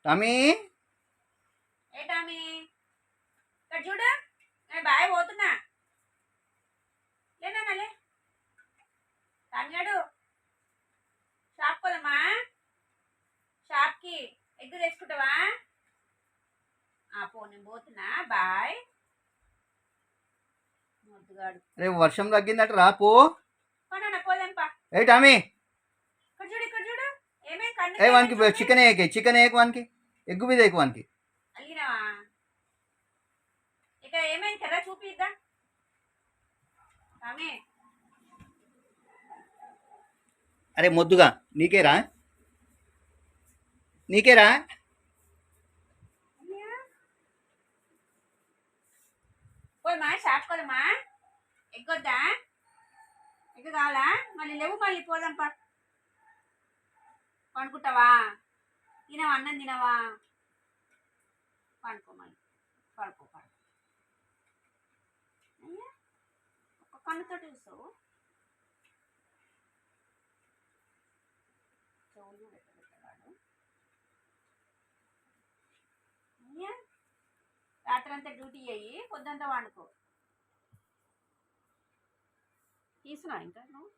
Tommy ఏ Tommy ఇక్కడ చూడు, నేను బాయ్ పోతున్నా. లేనా లే తామియాడు, షాప్ పోదమ్మా. షాప్కి ఎగ్గు తెచ్చుకుంటావా? పో, నేను పోతున్నా, బాయ్. ముద్దుగాడు రేపు వర్షం తగ్గిందట రా పో. పనా పోదాంపా. ఏ టామీ ఇక్కడ చూడు ఏమేం కన్ను ఏ వానికి చికెన్ వేయకు వానికి, ఎగ్గు మీద వేయకు వానికి. అలిగినావా? ఇక ఏమైంది కదా చూపిద్దా టామీ. అరే మొద్దుగా నీకేరా పోదమ్మా, షాప్ పోదమ్మా. ఎగ్గొద్దా? ఎగ్గు కావాలా? మళ్ళీ లేవు, మళ్ళీ పోదాంపా. పండుకుంటావా? తినవా? అన్నం తినవా? పండుకో, మళ్ళీ పడుకో. అయ్యా, ఒక కన్నుతో చూస్తావు. చెవులు పెట్టాడు. అయ్యా, రాత్రంతా డ్యూటీ అయ్యి పొద్దుంతా వండుకో. తీసుకున్నావు ఇంకా నువ్వు?